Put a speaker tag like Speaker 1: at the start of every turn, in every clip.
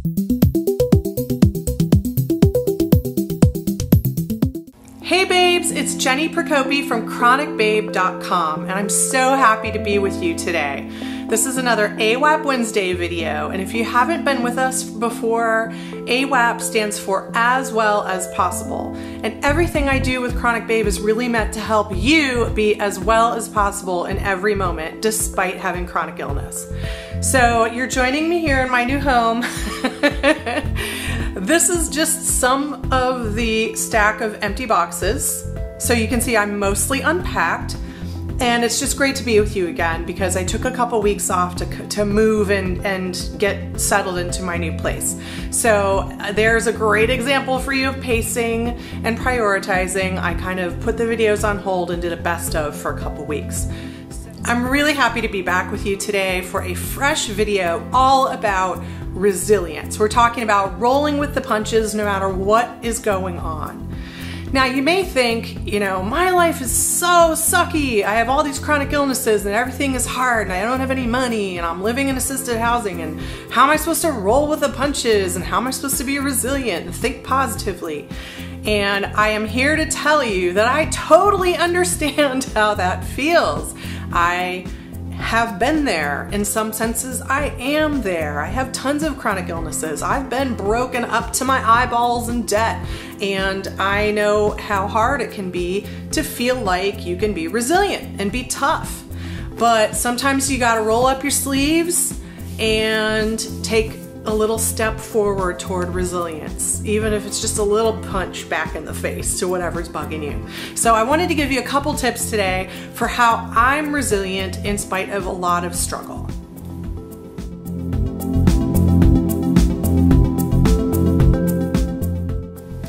Speaker 1: Hey babes, it's Jenni from chronicbabe.com, and I'm so happy to be with you today. This is another AWAP Wednesday video, and if you haven't been with us before, AWAP stands for as well as possible. And everything I do with Chronic Babe is really meant to help you be as well as possible in every moment, despite having chronic illness. So you're joining me here in my new home. This is just some of the stack of empty boxes. So you can see I'm mostly unpacked. And it's just great to be with you again because I took a couple weeks off to move and get settled into my new place. So there's a great example for you of pacing and prioritizing. I kind of put the videos on hold and did a best of for a couple weeks. I'm really happy to be back with you today for a fresh video all about resilience. We're talking about rolling with the punches no matter what is going on. Now you may think, you know, my life is so sucky. I have all these chronic illnesses and everything is hard and I don't have any money and I'm living in assisted housing and how am I supposed to roll with the punches and how am I supposed to be resilient and think positively? And I am here to tell you that I totally understand how that feels. I have been there. In some senses, I am there. I have tons of chronic illnesses. I've been broken up to my eyeballs in debt, and I know how hard it can be to feel like you can be resilient and be tough. But sometimes you gotta roll up your sleeves and take a little step forward toward resilience, even if it's just a little punch back in the face to whatever's bugging you. So I wanted to give you a couple tips today for how I'm resilient in spite of a lot of struggle.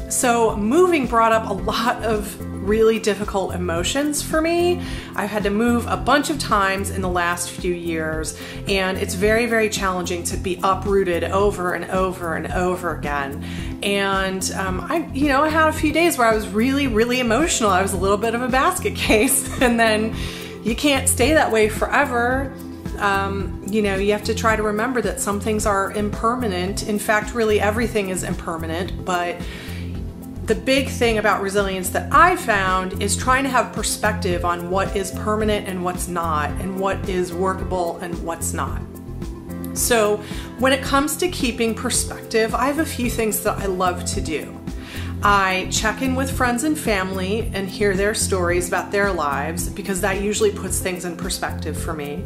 Speaker 1: So moving brought up a lot of really difficult emotions for me. I've had to move a bunch of times in the last few years, and it's very, very challenging to be uprooted over and over and over again. And I had a few days where I was really, really emotional. I was a little bit of a basket case, and then you can't stay that way forever. You have to try to remember that some things are impermanent. In fact, really everything is impermanent, but the big thing about resilience that I found is trying to have perspective on what is permanent and what's not, and what is workable and what's not. So when it comes to keeping perspective, I have a few things that I love to do. I check in with friends and family and hear their stories about their lives because that usually puts things in perspective for me.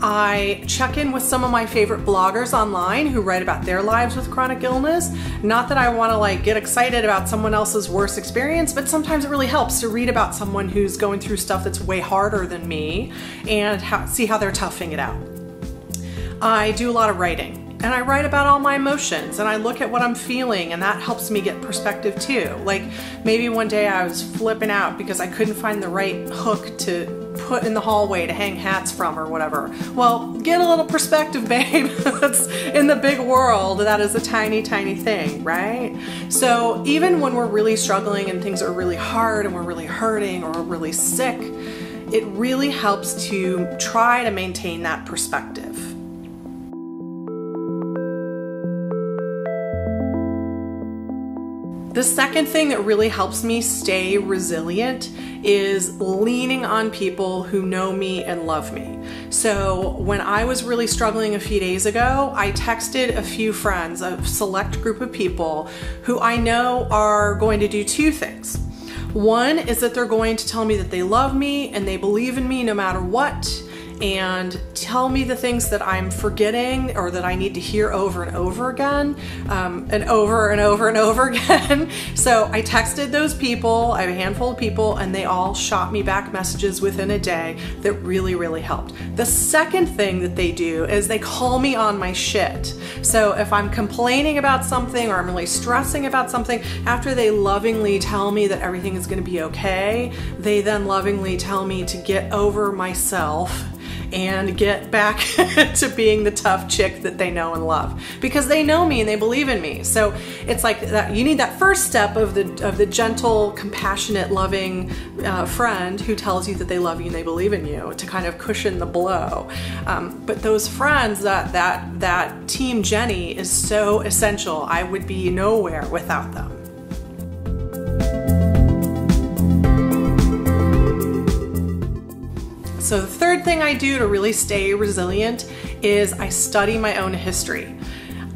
Speaker 1: I check in with some of my favorite bloggers online who write about their lives with chronic illness. Not that I want to get excited about someone else's worst experience, but sometimes it really helps to read about someone who's going through stuff that's way harder than me and see how they're toughing it out. I do a lot of writing. And I write about all my emotions and I look at what I'm feeling, and that helps me get perspective too. Like maybe one day I was flipping out because I couldn't find the right hook to put in the hallway to hang hats from or whatever. Well, get a little perspective, babe. That's in the big world, that is a tiny, tiny thing, right? So even when we're really struggling and things are really hard and we're really hurting or we're really sick, it really helps to try to maintain that perspective. The second thing that really helps me stay resilient is leaning on people who know me and love me. So when I was really struggling a few days ago, I texted a few friends, a select group of people who I know are going to do two things. One is that they're going to tell me that they love me and they believe in me no matter what, and tell me the things that I'm forgetting or that I need to hear over and over again, and over and over and over again. So I texted those people, I have a handful of people, and they all shot me back messages within a day that really, really helped. The second thing that they do is they call me on my shit. So if I'm complaining about something or I'm really stressing about something, after they lovingly tell me that everything is gonna be okay, they then lovingly tell me to get over myself and get back to being the tough chick that they know and love, because they know me and they believe in me. So it's like that, you need that first step of the gentle, compassionate, loving friend who tells you that they love you and they believe in you to kind of cushion the blow. But those friends, that team Jenni is so essential. I would be nowhere without them. So the third thing I do to really stay resilient is I study my own history.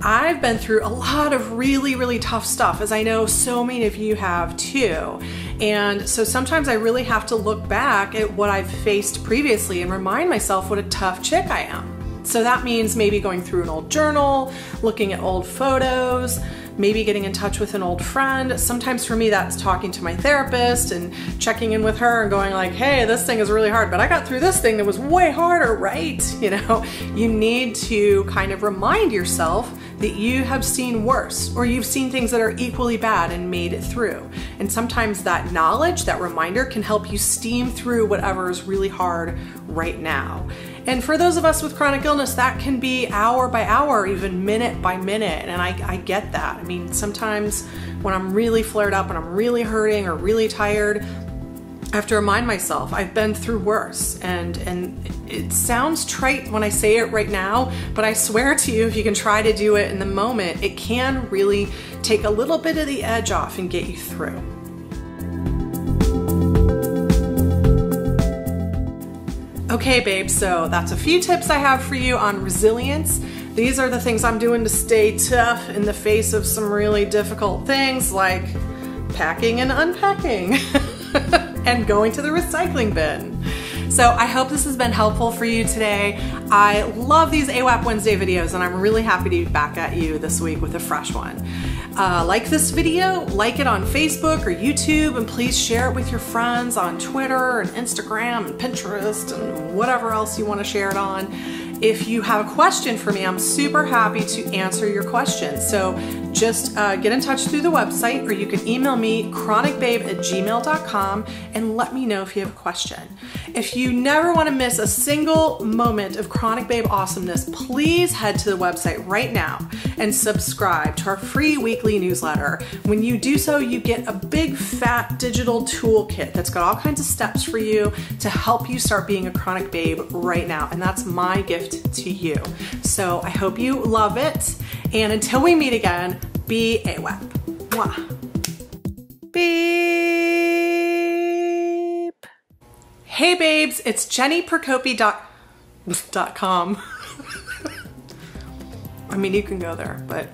Speaker 1: I've been through a lot of really, really tough stuff, as I know so many of you have too. And so sometimes I really have to look back at what I've faced previously and remind myself what a tough chick I am. So that means maybe going through an old journal, looking at old photos, maybe getting in touch with an old friend. Sometimes for me that's talking to my therapist and checking in with her and going like, hey, this thing is really hard, but I got through this thing that was way harder, right? You know, you need to kind of remind yourself that you have seen worse, or you've seen things that are equally bad and made it through. And sometimes that knowledge, that reminder, can help you steam through whatever is really hard right now. And for those of us with chronic illness, that can be hour by hour, even minute by minute. And I get that. I mean, sometimes when I'm really flared up and I'm really hurting or really tired, I have to remind myself I've been through worse. And it sounds trite when I say it right now, but I swear to you, if you can try to do it in the moment, it can really take a little bit of the edge off and get you through. Okay, babe, so that's a few tips I have for you on resilience. These are the things I'm doing to stay tough in the face of some really difficult things like packing and unpacking and going to the recycling bin. So I hope this has been helpful for you today. I love these AWAP Wednesday videos, and I'm really happy to be back at you this week with a fresh one. Like this video, like it on Facebook or YouTube, and please share it with your friends on Twitter and Instagram and Pinterest and whatever else you want to share it on. If you have a question for me, I'm super happy to answer your questions. So just get in touch through the website, or you can email me chronicbabe@gmail.com and let me know if you have a question. If you never want to miss a single moment of Chronic Babe awesomeness, please head to the website right now and subscribe to our free weekly newsletter. When you do so, you get a big fat digital toolkit that's got all kinds of steps for you to help you start being a chronic babe right now. And that's my gift to you. So I hope you love it. And until we meet again, be AWAP. Mwah. Beep. Hey babes, it's JenniProcopi.com. I mean, you can go there, but